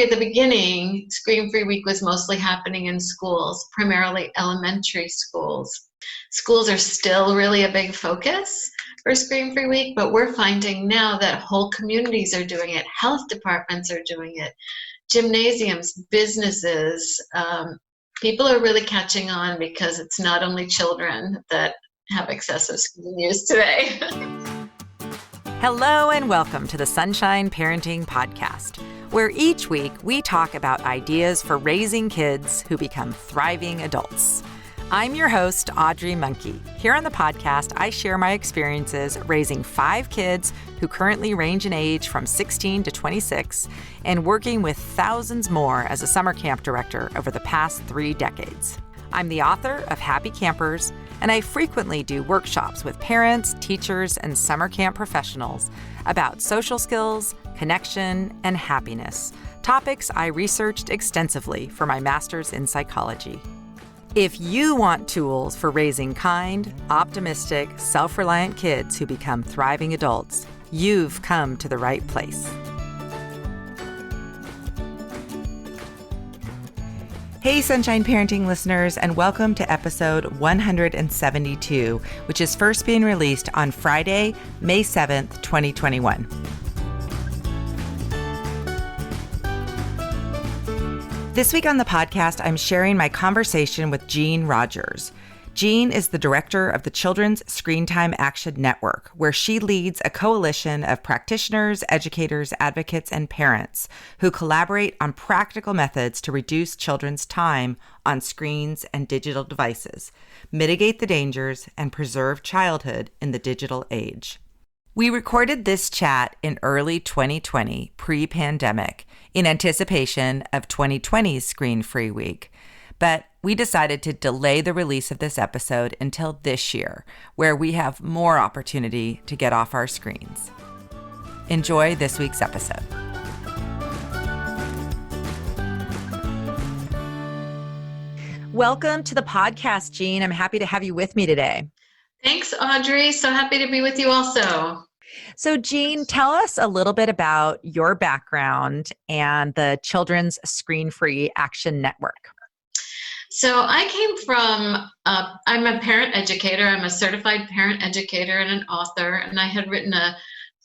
At the beginning, Screen-Free Week was mostly happening in schools, primarily elementary schools. Schools are still really a big focus for Screen-Free Week, but we're finding now that whole communities are doing it, health departments are doing it, gymnasiums, businesses. People are really catching on because it's not only children that have excessive screen use today. Hello and welcome to the Sunshine Parenting Podcast, where each week we talk about ideas for raising kids who become thriving adults. I'm your host, Audrey Monkey. Here on the podcast, I share my experiences raising 5 kids who currently range in age from 16 to 26 and working with thousands more as a summer camp director over the past 3 decades. I'm the author of Happy Campers, and I frequently do workshops with parents, teachers, and summer camp professionals about social skills, connection, and happiness, topics I researched extensively for my master's in psychology. If you want tools for raising kind, optimistic, self-reliant kids who become thriving adults, you've come to the right place. Hey, Sunshine Parenting listeners, and welcome to episode 172, which is first being released on Friday, May 7th, 2021. This week on the podcast, I'm sharing my conversation with Jean Rogers. Jean is the director of the Children's Screen Time Action Network, where she leads a coalition of practitioners, educators, advocates, and parents who collaborate on practical methods to reduce children's time on screens and digital devices, mitigate the dangers, and preserve childhood in the digital age. We recorded this chat in early 2020, pre-pandemic, in anticipation of 2020's Screen-Free Week. But we decided to delay the release of this episode until this year, where we have more opportunity to get off our screens. Enjoy this week's episode. Welcome to the podcast, Jean. I'm happy to have you with me today. Thanks, Audrey. So happy to be with you also. So, Jean, tell us a little bit about your background and the Children's Screen-Free Action Network. So I came from, I'm a parent educator. I'm a certified parent educator and an author, and I had written a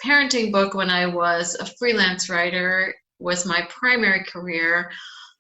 parenting book when I was a freelance writer, was my primary career.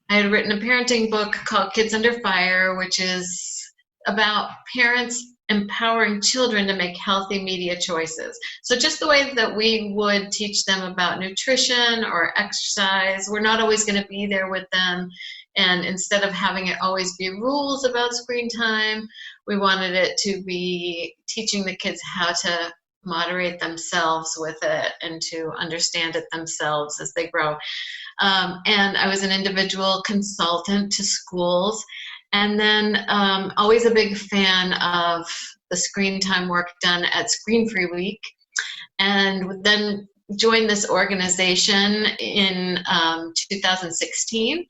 I had written a parenting book called Kids Under Fire, which is about parents empowering children to make healthy media choices. So just the way that we would teach them about nutrition or exercise, we're not always going to be there with them. And instead of having it always be rules about screen time, we wanted it to be teaching the kids how to moderate themselves with it and to understand it themselves as they grow. And I was an individual consultant to schools. And then always a big fan of the screen time work done at Screen-Free Week. And then joined this organization in 2016.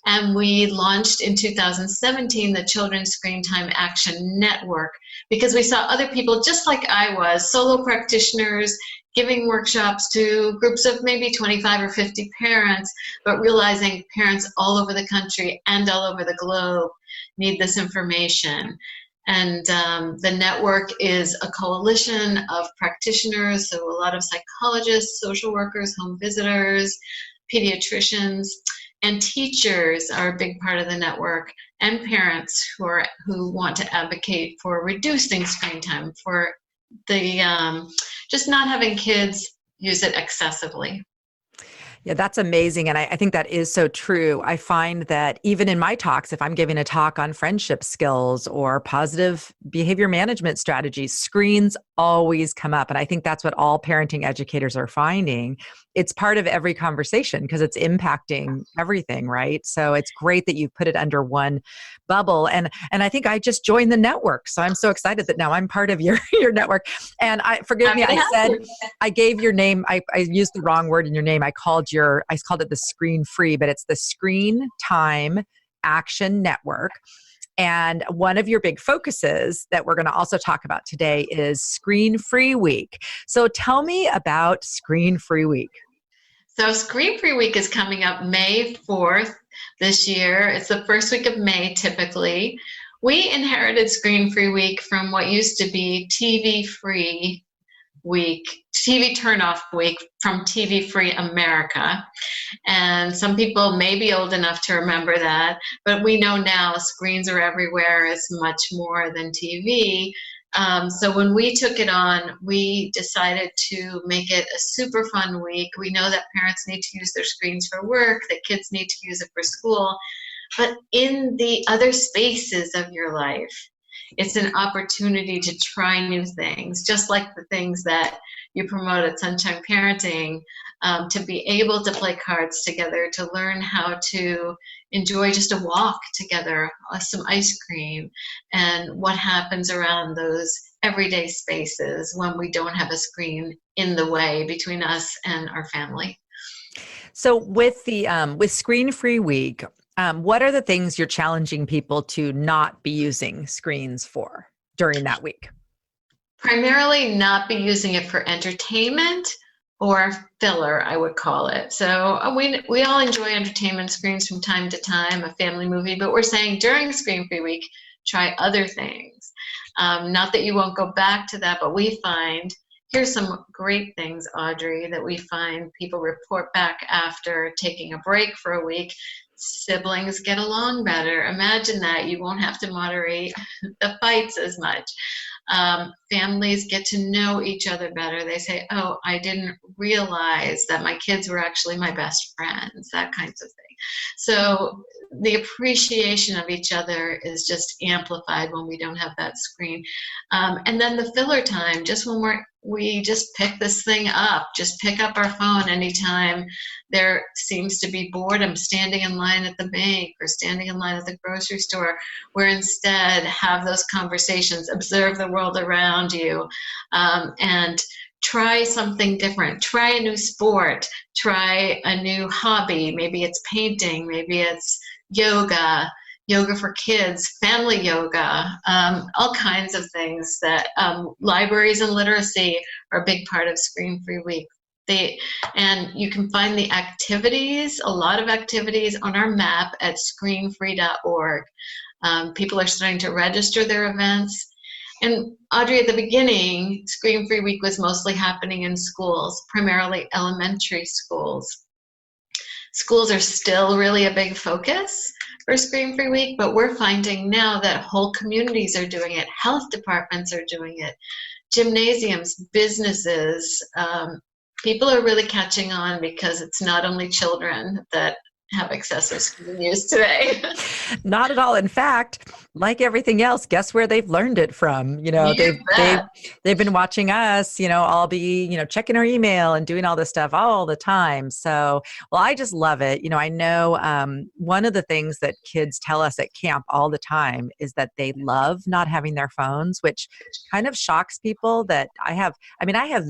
And we launched in 2017 the Children's Screen Time Action Network because we saw other people just like I was, solo practitioners, giving workshops to groups of maybe 25 or 50 parents, but realizing parents all over the country and all over the globe need this information. And the network is a coalition of practitioners, so a lot of psychologists, social workers, home visitors, pediatricians, and teachers are a big part of the network, and parents who want to advocate for reducing screen time, for the just not having kids use it excessively. Yeah, that's amazing. And I think that is so true. I find that even in my talks, if I'm giving a talk on friendship skills or positive behavior management strategies, screens always come up. And I think that's what all parenting educators are finding. It's part of every conversation because it's impacting everything, right? So it's great that you put it under one bubble. And I think I just joined the network. So I'm so excited that now I'm part of your network. And forgive me, I gave your name, I used the wrong word in your name. I called it the Screen-Free, but it's the Screen Time Action Network. And one of your big focuses that we're going to also talk about today is Screen-Free Week. So tell me about Screen-Free Week. So Screen Free Week is coming up May 4th this year. It's the first week of May typically. We inherited Screen Free Week from what used to be TV Free Week, TV Turn-Off Week from TV Free America. And some people may be old enough to remember that, but we know now screens are everywhere is much more than TV. So when we took it on, we decided to make it a super fun week. We know that parents need to use their screens for work, that kids need to use it for school, but in the other spaces of your life, it's an opportunity to try new things, just like the things that you promote at Sunshine Parenting, to be able to play cards together, to learn how to enjoy just a walk together, some ice cream, and what happens around those everyday spaces when we don't have a screen in the way between us and our family. So with the with Screen Free Week, what are the things you're challenging people to not be using screens for during that week? Primarily not be using it for entertainment or filler, I would call it. So we all enjoy entertainment screens from time to time, a family movie, but we're saying during Screen Free Week, try other things. Not that you won't go back to that, but we find, here's some great things, Audrey, that we find people report back after taking a break for a week. Siblings get along better. Imagine that. You won't have to moderate the fights as much. Families get to know each other better. They say, oh, I didn't realize that my kids were actually my best friends, that kinds of thing. So the appreciation of each other is just amplified when we don't have that screen. And then the filler time, just when we just pick this thing up, just pick up our phone anytime there seems to be boredom, standing in line at the bank or standing in line at the grocery store, where instead have those conversations, observe the world around you, and try something different. Try a new sport, try a new hobby. Maybe it's painting, maybe it's yoga for kids, family yoga, all kinds of things that libraries and literacy are a big part of Screen Free Week. And you can find the activities, a lot of activities on our map at screenfree.org. People are starting to register their events. And Audrey, at the beginning, Screen Free Week was mostly happening in schools, primarily elementary schools. Schools are still really a big focus for Screen Free Week, but we're finding now that whole communities are doing it. Health departments are doing it. Gymnasiums, businesses, people are really catching on because it's not only children that have excessive screen use today. Not at all. In fact, like everything else, guess where they've learned it from? They've been watching us, all be, checking our email and doing all this stuff all the time. So, well, I just love it. I know one of the things that kids tell us at camp all the time is that they love not having their phones, which kind of shocks people that I have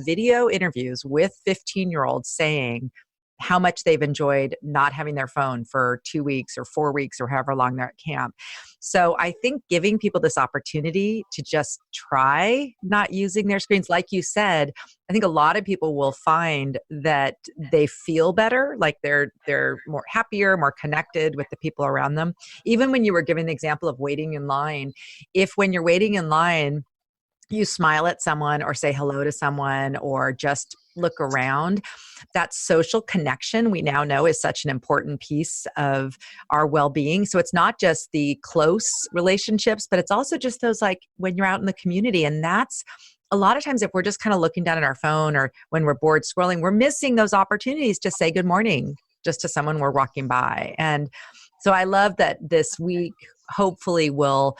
video interviews with 15-year-olds saying how much they've enjoyed not having their phone for 2 weeks or 4 weeks or however long they're at camp. So I think giving people this opportunity to just try not using their screens, like you said, I think a lot of people will find that they feel better, like they're more happier, more connected with the people around them. Even when you were giving the example of waiting in line, if when you're waiting in line, you smile at someone or say hello to someone or just look around, that social connection we now know is such an important piece of our well-being. So it's not just the close relationships, but it's also just those like when you're out in the community. And that's a lot of times if we're just kind of looking down at our phone or when we're bored scrolling, we're missing those opportunities to say good morning just to someone we're walking by. And so I love that this week hopefully will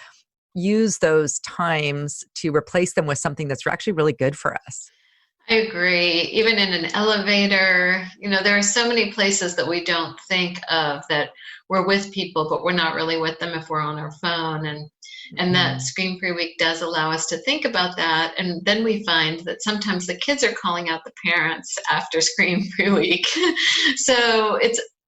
use those times to replace them with something that's actually really good for us. I agree. Even in an elevator, there are so many places that we don't think of that we're with people, but we're not really with them if we're on our phone. And that Screen Free Week does allow us to think about that. And then we find that sometimes the kids are calling out the parents after Screen Free Week. So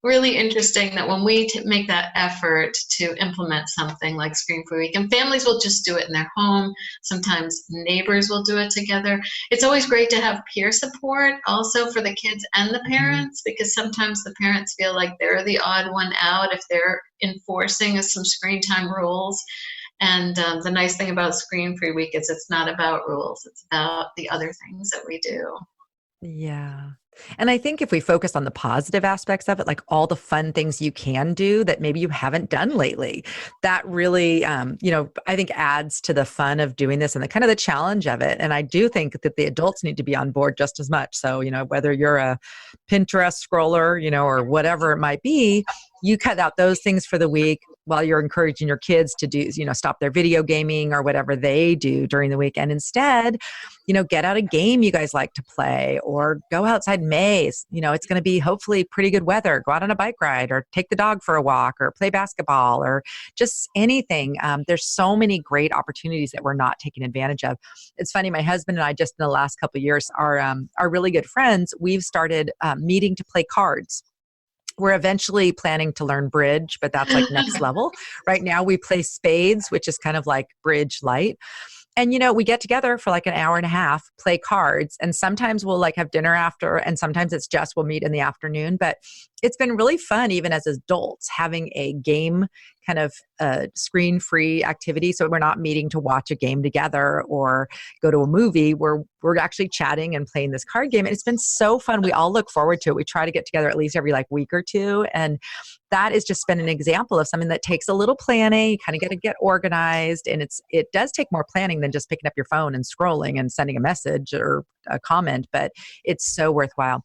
really interesting that when we make that effort to implement something like Screen-Free Week, and families will just do it in their home, sometimes neighbors will do it together. It's always great to have peer support also for the kids and the parents, because sometimes the parents feel like they're the odd one out if they're enforcing some screen time rules. And the nice thing about Screen-Free Week is it's not about rules, it's about the other things that we do. Yeah. And I think if we focus on the positive aspects of it, like all the fun things you can do that maybe you haven't done lately, that really, I think adds to the fun of doing this and the kind of the challenge of it. And I do think that the adults need to be on board just as much. So, whether you're a Pinterest scroller, or whatever it might be, you cut out those things for the week while you're encouraging your kids to do, stop their video gaming or whatever they do during the week. And instead, get out a game you guys like to play or go outside maze. It's going to be hopefully pretty good weather. Go out on a bike ride or take the dog for a walk or play basketball or just anything. There's so many great opportunities that we're not taking advantage of. It's funny, my husband and I just in the last couple of years are really good friends. We've started meeting to play cards. We're eventually planning to learn bridge, but that's like next level. Right now we play spades, which is kind of like bridge light. And, we get together for like an hour and a half, play cards. And sometimes we'll like have dinner after, and sometimes it's just we'll meet in the afternoon. But it's been really fun, even as adults, having a game kind of screen-free activity. So we're not meeting to watch a game together or go to a movie. We're actually chatting and playing this card game. And it's been so fun. We all look forward to it. We try to get together at least every like week or two. And that has just been an example of something that takes a little planning. You kind of got to get organized. And it does take more planning than just picking up your phone and scrolling and sending a message or a comment, but it's so worthwhile.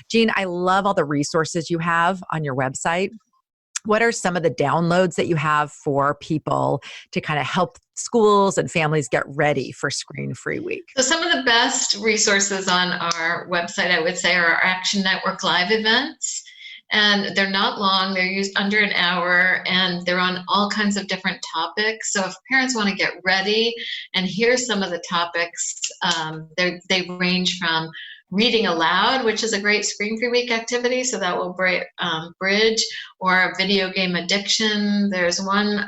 Jean, I love all the resources you have on your website. What are some of the downloads that you have for people to kind of help schools and families get ready for Screen-Free Week? So some of the best resources on our website, I would say, are our Action Network Live events. And they're not long, they're used under an hour, and they're on all kinds of different topics. So if parents want to get ready and hear some of the topics, they range from reading aloud, which is a great Screen-Free Week activity, so that will bridge, or video game addiction. There's one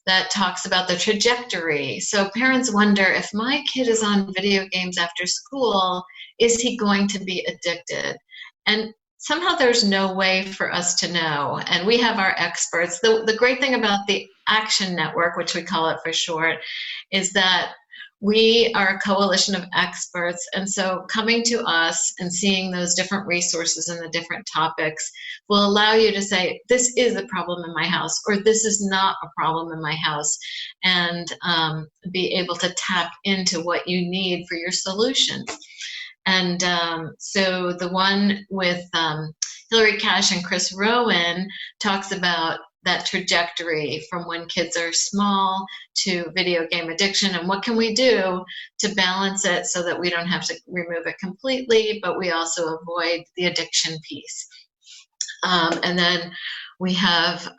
that talks about the trajectory. So parents wonder, if my kid is on video games after school, is he going to be addicted? And somehow there's no way for us to know. And we have our experts. The great thing about the Action Network, which we call it for short, is that we are a coalition of experts. And so coming to us and seeing those different resources and the different topics will allow you to say, this is a problem in my house, or this is not a problem in my house, and be able to tap into what you need for your solutions. And so the one with Hillary Cash and Chris Rowan talks about that trajectory from when kids are small to video game addiction, and what can we do to balance it so that we don't have to remove it completely, but we also avoid the addiction piece. And then we have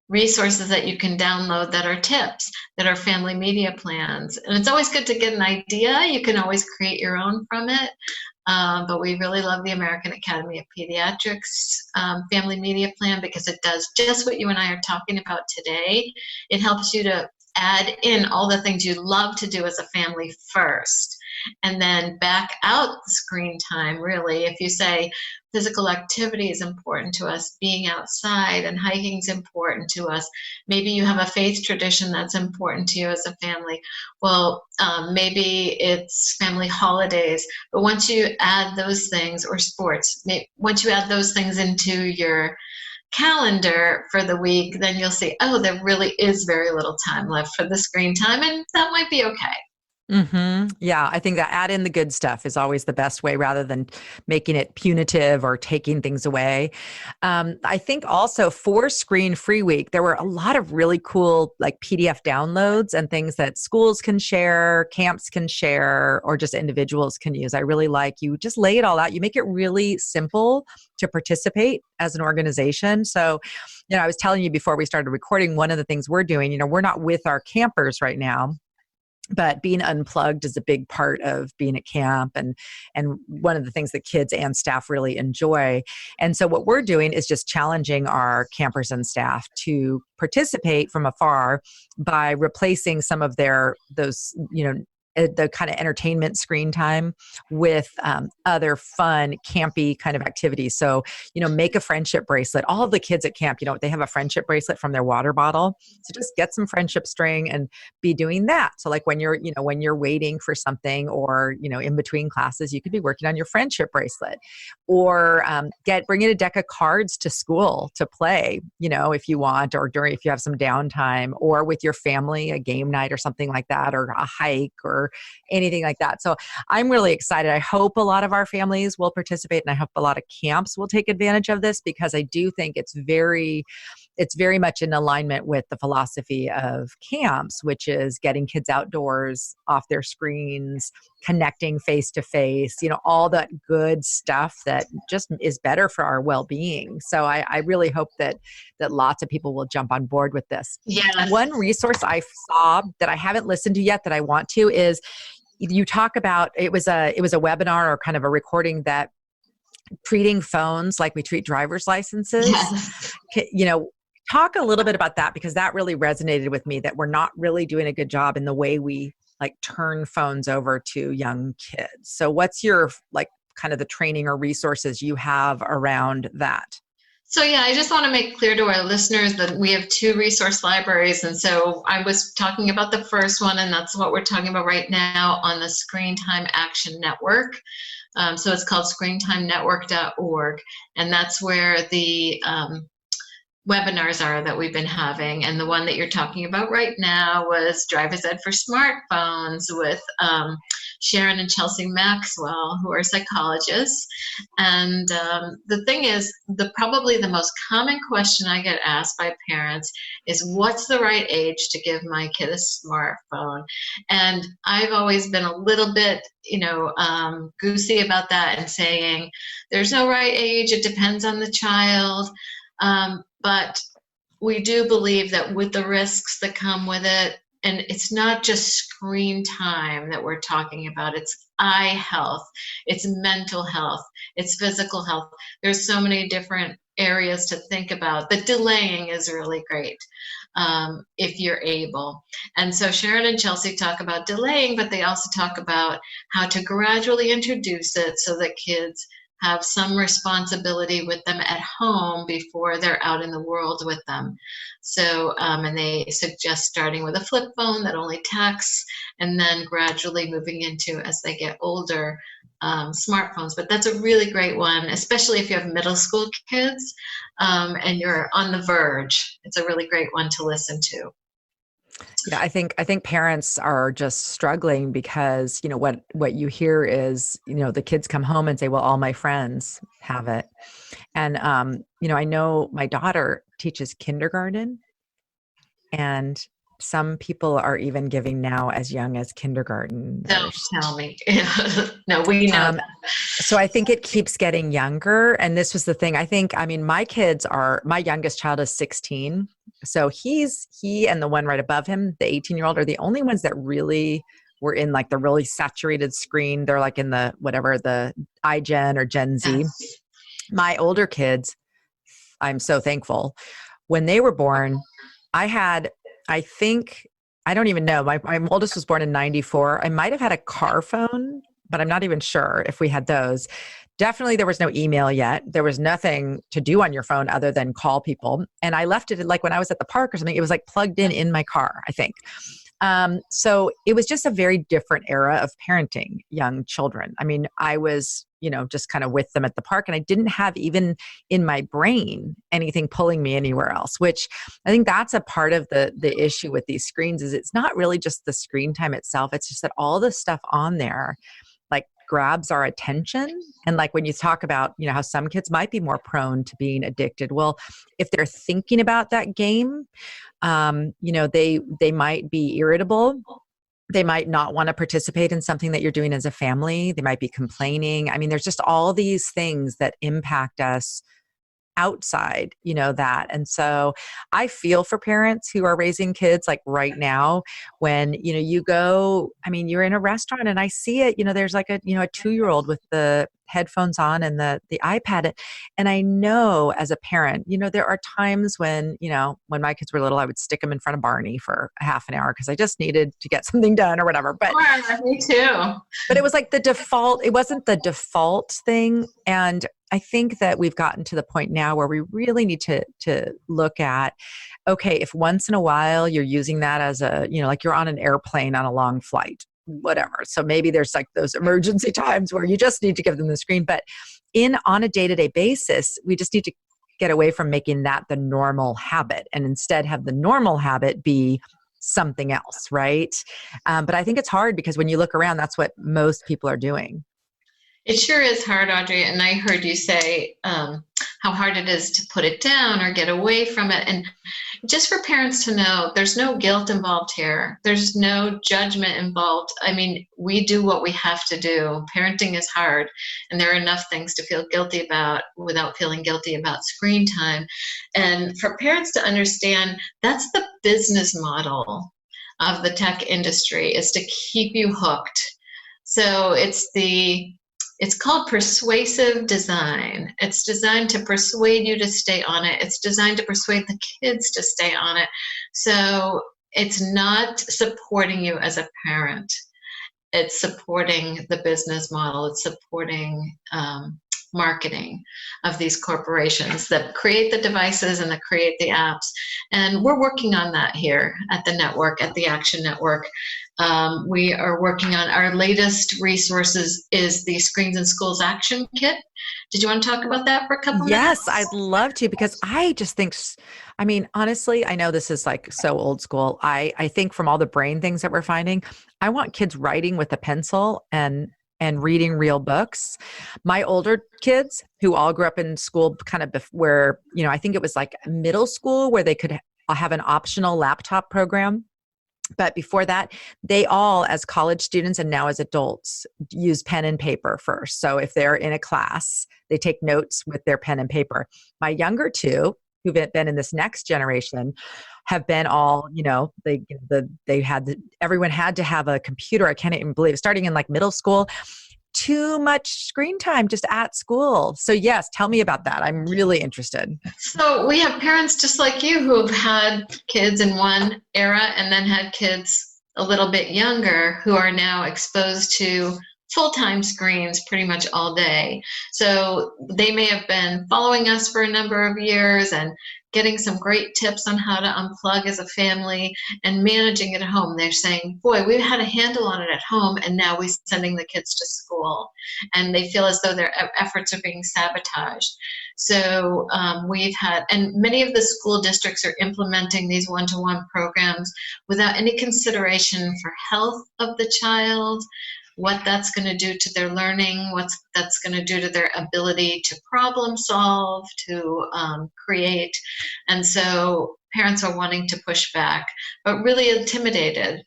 resources that you can download that are tips, that are family media plans. And it's always good to get an idea. You can always create your own from it. But we really love the American Academy of Pediatrics family media plan, because it does just what you and I are talking about today. It helps you to add in all the things you love to do as a family first, and then back out the screen time. Really, if you say physical activity is important to us, being outside and hiking is important to us, maybe you have a faith tradition that's important to you as a family. Well, maybe it's family holidays, but once you add those things, or sports, once you add those things into your calendar for the week, then you'll see, oh, there really is very little time left for the screen time, and that might be okay. Mm-hmm. Yeah, I think that add in the good stuff is always the best way, rather than making it punitive or taking things away. I think also for Screen-Free Week, there were a lot of really cool like PDF downloads and things that schools can share, camps can share, or just individuals can use. I really like you just lay it all out. You make it really simple to participate as an organization. So, I was telling you before we started recording, one of the things we're doing, we're not with our campers right now. But being unplugged is a big part of being at camp, and one of the things that kids and staff really enjoy. And so what we're doing is just challenging our campers and staff to participate from afar by replacing some of those the kind of entertainment screen time with other fun, campy kind of activities. So, make a friendship bracelet. All of the kids at camp, they have a friendship bracelet from their water bottle. So just get some friendship string and be doing that. So like when you're waiting for something, or, in between classes, you could be working on your friendship bracelet, or bring in a deck of cards to school to play, if you want, or if you have some downtime, or with your family, a game night or something like that, or a hike or anything like that. So I'm really excited. I hope a lot of our families will participate, and I hope a lot of camps will take advantage of this, because I do think it's very much in alignment with the philosophy of camps, which is getting kids outdoors, off their screens, connecting face to face, all that good stuff that just is better for our well-being. So I really hope that lots of people will jump on board with this. Yeah. One resource I saw that I haven't listened to yet that I want to is, you talk about, it was a webinar or kind of a recording that treating phones like we treat driver's licenses. Yes. Talk a little bit about that, because that really resonated with me, that we're not really doing a good job in the way we turn phones over to young kids. So what's your kind of the training or resources you have around that? So yeah, I just want to make clear to our listeners that we have 2 resource libraries. And so I was talking about the first one, and that's what we're talking about right now on the Screen Time Action Network. So it's called screentimενetwork.org. And that's where the webinars are that we've been having. And the one that you're talking about right now was Driver's Ed for Smartphones with Sharon and Chelsea Maxwell, who are psychologists. And the thing is, probably the most common question I get asked by parents is, what's the right age to give my kid a smartphone? And I've always been a little bit goosey about that, and saying there's no right age, it depends on the child. But we do believe that with the risks that come with it, and it's not just screen time that we're talking about, it's eye health, it's mental health, it's physical health. There's so many different areas to think about, but delaying is really great if you're able. And so Sharon and Chelsea talk about delaying, but they also talk about how to gradually introduce it so that kids have some responsibility with them at home before they're out in the world with them. So, and they suggest starting with a flip phone that only texts, and then gradually moving into, as they get older, smartphones. But that's a really great one, especially if you have middle school kids and you're on the verge. It's a really great one to listen to. Yeah, I think parents are just struggling because, what you hear is, the kids come home and say, well, all my friends have it. And, I know my daughter teaches kindergarten, and some people are even giving now as young as kindergarten. Don't tell me. No, we know that. So I think it keeps getting younger. And this was the thing. My youngest child is 16. So he and the one right above him, the 18-year-old, are the only ones that really were in the really saturated screen. They're in the iGen or Gen Z. Yes. My older kids, I'm so thankful. When they were born, I don't even know. My oldest was born in 94. I might have had a car phone, but I'm not even sure if we had those. Definitely there was no email yet. There was nothing to do on your phone other than call people. And I left it when I was at the park or something, it was plugged in my car, I think. So it was just a very different era of parenting young children. I mean, I was, just kind of with them at the park, and I didn't have even in my brain anything pulling me anywhere else, which I think that's a part of the issue with these screens. Is it's not really just the screen time itself. It's just that all the stuff on there grabs our attention. And when you talk about, how some kids might be more prone to being addicted. Well, if they're thinking about that game, they might be irritable. They might not want to participate in something that you're doing as a family. They might be complaining. I mean, there's just all these things that impact us outside, that. And so I feel for parents who are raising kids like right now when, you go, I mean, you're in a restaurant and I see it, there's like a 2-year-old with the headphones on and the iPad. And I know as a parent, there are times when, when my kids were little, I would stick them in front of Barney for a half an hour because I just needed to get something done or whatever. But Sure, me too. but it was like the default, it wasn't the default thing. And I think that we've gotten to the point now where we really need to look at, okay, if once in a while you're using that as a, like you're on an airplane on a long flight, whatever. So maybe there's like those emergency times where you just need to give them the screen. But on a day-to-day basis, we just need to get away from making that the normal habit and instead have the normal habit be something else, right? But I think it's hard because when you look around, that's what most people are doing. It sure is hard, Audrey. And I heard you say how hard it is to put it down or get away from it. And just for parents to know, there's no guilt involved here. There's no judgment involved. I mean, we do what we have to do. Parenting is hard, and there are enough things to feel guilty about without feeling guilty about screen time. And for parents to understand, that's the business model of the tech industry, is to keep you hooked. So it's called persuasive design. It's designed to persuade you to stay on it. It's designed to persuade the kids to stay on it. So it's not supporting you as a parent. It's supporting the business model. It's supporting marketing of these corporations that create the devices and that create the apps. And we're working on that here at the network, at the Action Network. We are working on our latest resources is the Screens in Schools Action Kit. Did you want to talk about that for a couple minutes? Yes, I'd love to, because I just think, I mean, honestly, I know this is like so old school. I think from all the brain things that we're finding, I want kids writing with a pencil and reading real books. My older kids who all grew up in school kind of where, I think it was like middle school where they could have an optional laptop program. But before that, they all, as college students and now as adults, use pen and paper first. So if they're in a class, they take notes with their pen and paper. My younger two, who've been in this next generation, have been all, everyone had to have a computer. I can't even believe it, starting in like middle school. Too much screen time just at school. So yes, tell me about that. I'm really interested. So we have parents just like you who have had kids in one era and then had kids a little bit younger who are now exposed to full-time screens pretty much all day. So they may have been following us for a number of years and getting some great tips on how to unplug as a family and managing it at home. They're saying, boy, we've had a handle on it at home and now we're sending the kids to school. And they feel as though their efforts are being sabotaged. So we've had, and many of the school districts are implementing these one-to-one programs without any consideration for health of the child, what that's going to do to their learning, what that's going to do to their ability to problem solve, to create. And so parents are wanting to push back, but really intimidated.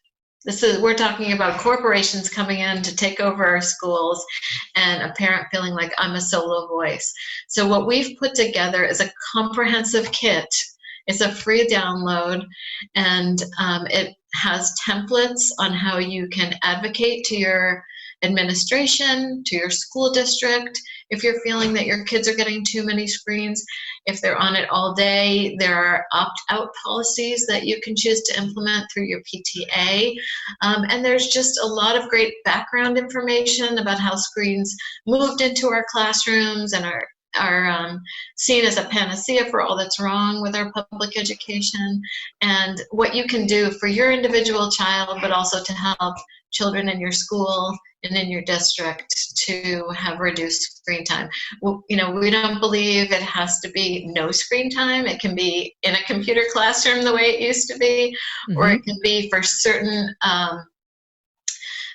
We're talking about corporations coming in to take over our schools and a parent feeling like I'm a solo voice. So what we've put together is a comprehensive kit. It's a free download, and it has templates on how you can advocate to your administration, to your school district, if you're feeling that your kids are getting too many screens. If they're on it all day, there are opt-out policies that you can choose to implement through your PTA. And there's just a lot of great background information about how screens moved into our classrooms and are seen as a panacea for all that's wrong with our public education, and what you can do for your individual child, but also to help children in your school and in your district to have reduced screen time. Well, we don't believe it has to be no screen time. It can be in a computer classroom the way it used to be, or it can be for certain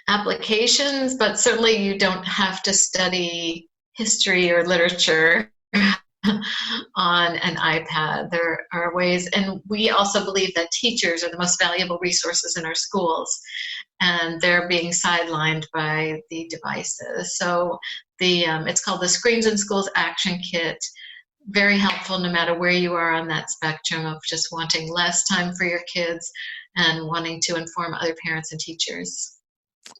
applications, but certainly you don't have to study history or literature on an iPad. There are ways, and we also believe that teachers are the most valuable resources in our schools, and they're being sidelined by the devices. So it's called the Screens in Schools Action Kit. very helpful no matter where you are on that spectrum of just wanting less time for your kids and wanting to inform other parents and teachers.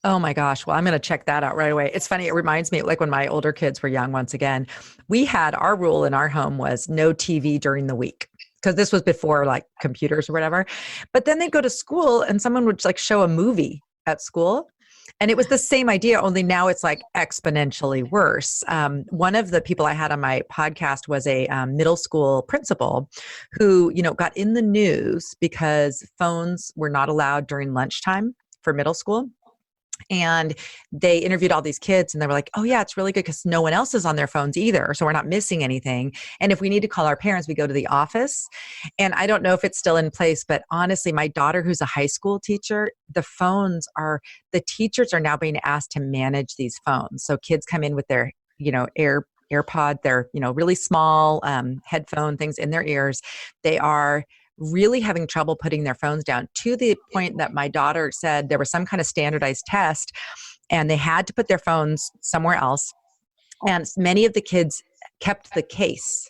Oh my gosh. Well, I'm going to check that out right away. It's funny. It reminds me, like when my older kids were young, once again, we had our rule in our home was no TV during the week, because this was before like computers or whatever. But then they'd go to school and someone would like show a movie at school. And it was the same idea, only now it's like exponentially worse. One of the people I had on my podcast was a middle school principal who, got in the news because phones were not allowed during lunchtime for middle school. And they interviewed all these kids and they were like, oh yeah, it's really good because no one else is on their phones either. So we're not missing anything. And if we need to call our parents, we go to the office. And I don't know if it's still in place, but honestly, my daughter, who's a high school teacher, the teachers are now being asked to manage these phones. So kids come in with their, AirPod, their, really small headphone things in their ears. They are really having trouble putting their phones down, to the point that my daughter said there was some kind of standardized test and they had to put their phones somewhere else. And many of the kids kept the case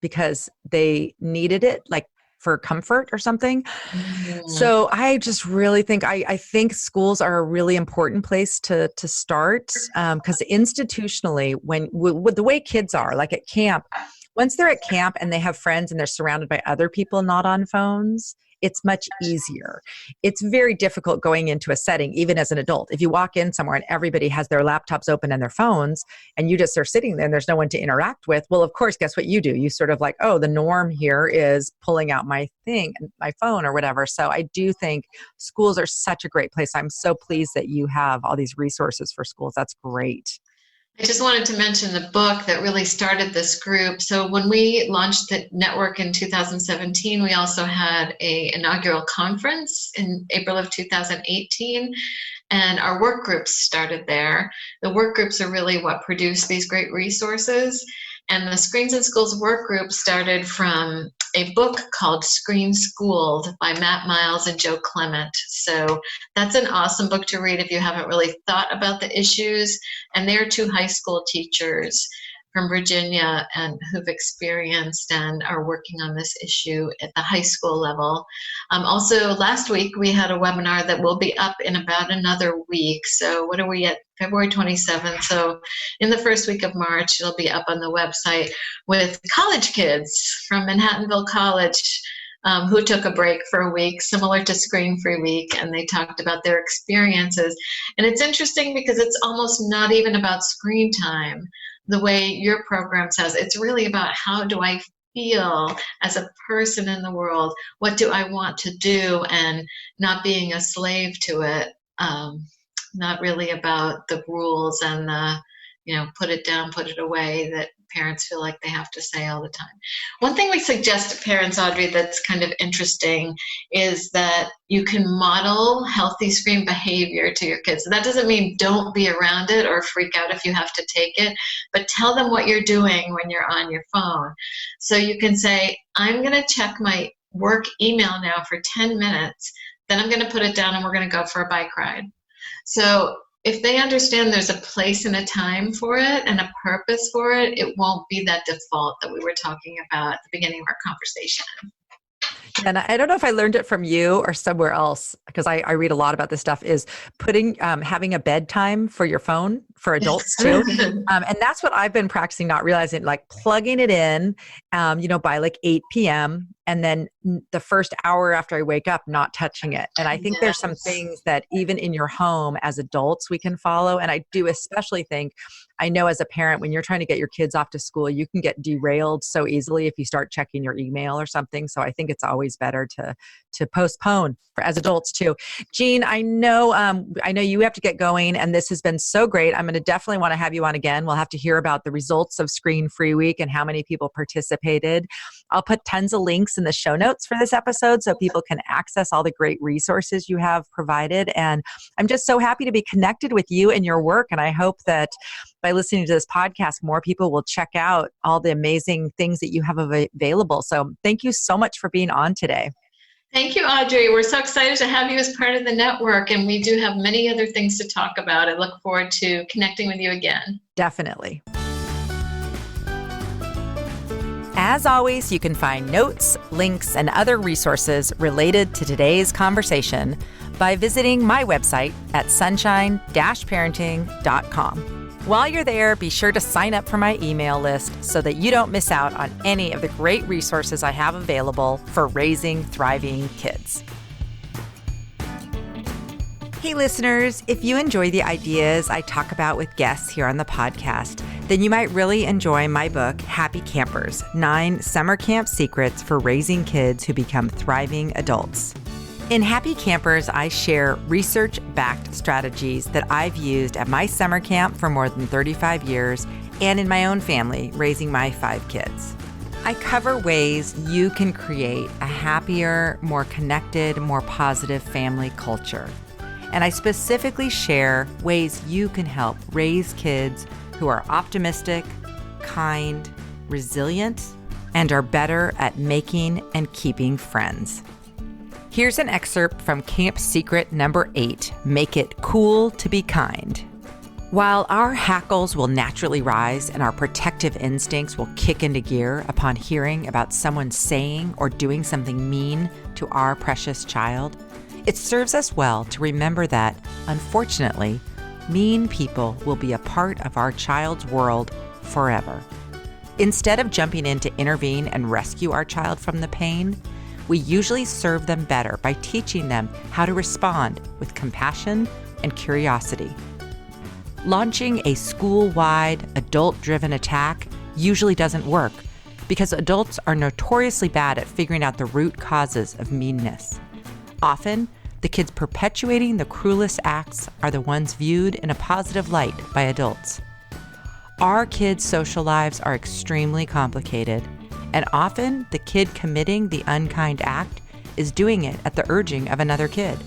because they needed it, like for comfort or something. Mm-hmm. So I just really think, I think schools are a really important place to start, because institutionally, with the way kids are, like at camp, once they're at camp and they have friends and they're surrounded by other people not on phones, it's much easier. It's very difficult going into a setting, even as an adult. If you walk in somewhere and everybody has their laptops open and their phones, and you just are sitting there and there's no one to interact with, well, of course, guess what you do? You sort of like, oh, the norm here is pulling out my phone or whatever. So I do think schools are such a great place. I'm so pleased that you have all these resources for schools. That's great. I just wanted to mention the book that really started this group. So when we launched the network in 2017, we also had an inaugural conference in April of 2018, and our work groups started there. The work groups are really what produce these great resources. And the Screens in Schools work group started from a book called Screen Schooled by Matt Miles and Joe Clement. So that's an awesome book to read if you haven't really thought about the issues. And they're two high school teachers from Virginia and who've experienced and are working on this issue at the high school level. Also, last week we had a webinar that will be up in about another week. So what are we at? February 27th. So in the first week of March, it'll be up on the website with college kids from Manhattanville College who took a break for a week, similar to ScreenFree Week, and they talked about their experiences. And it's interesting because it's almost not even about screen time the way your program says. It's really about how do I feel as a person in the world? What do I want to do? And not being a slave to it. Not really about the rules and the, put it down, put it away that parents feel like they have to say all the time. One thing we suggest to parents, Audrey, that's kind of interesting is that you can model healthy screen behavior to your kids. So that doesn't mean don't be around it or freak out if you have to take it, but tell them what you're doing when you're on your phone. So you can say, I'm going to check my work email now for 10 minutes, then I'm going to put it down and we're going to go for a bike ride. So if they understand there's a place and a time for it and a purpose for it, it won't be that default that we were talking about at the beginning of our conversation. And I don't know if I learned it from you or somewhere else, because I read a lot about this stuff, is having a bedtime for your phone for adults too. And that's what I've been practicing, not realizing, like plugging it in, by like 8 p.m. And then the first hour after I wake up, not touching it. And I think there's some things that even in your home as adults we can follow. And I do especially think, I know as a parent, when you're trying to get your kids off to school, you can get derailed so easily if you start checking your email or something. So I think it's always better to postpone as adults too. Jean, I know you have to get going, and this has been so great. I'm going to definitely want to have you on again. We'll have to hear about the results of ScreenFree Week and how many people participated. I'll put tons of links in the show notes for this episode so people can access all the great resources you have provided. And I'm just so happy to be connected with you and your work. And I hope that by listening to this podcast, more people will check out all the amazing things that you have available. So thank you so much for being on today. Thank you, Audrey. We're so excited to have you as part of the network, and we do have many other things to talk about. I look forward to connecting with you again. Definitely. As always, you can find notes, links, and other resources related to today's conversation by visiting my website at sunshine-parenting.com. While you're there, be sure to sign up for my email list so that you don't miss out on any of the great resources I have available for raising thriving kids. Hey listeners, if you enjoy the ideas I talk about with guests here on the podcast, then you might really enjoy my book, Happy Campers: 9 Summer Camp Secrets for Raising Kids Who Become Thriving Adults. In Happy Campers, I share research-backed strategies that I've used at my summer camp for more than 35 years and in my own family, raising my 5 kids. I cover ways you can create a happier, more connected, more positive family culture. And I specifically share ways you can help raise kids who are optimistic, kind, resilient, and are better at making and keeping friends. Here's an excerpt from Camp Secret number 8, Make It Cool to Be Kind. While our hackles will naturally rise and our protective instincts will kick into gear upon hearing about someone saying or doing something mean to our precious child, it serves us well to remember that, unfortunately, mean people will be a part of our child's world forever. Instead of jumping in to intervene and rescue our child from the pain, we usually serve them better by teaching them how to respond with compassion and curiosity. Launching a school-wide, adult-driven attack usually doesn't work because adults are notoriously bad at figuring out the root causes of meanness. Often, the kids perpetuating the cruelest acts are the ones viewed in a positive light by adults. Our kids' social lives are extremely complicated, and often the kid committing the unkind act is doing it at the urging of another kid.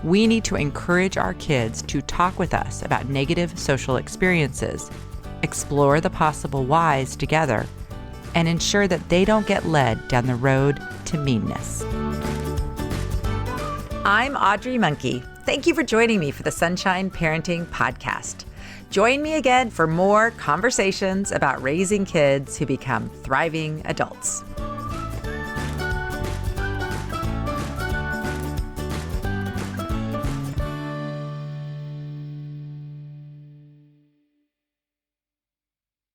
We need to encourage our kids to talk with us about negative social experiences, explore the possible whys together, and ensure that they don't get led down the road to meanness. I'm Audrey Monkey. Thank you for joining me for the Sunshine Parenting Podcast. Join me again for more conversations about raising kids who become thriving adults.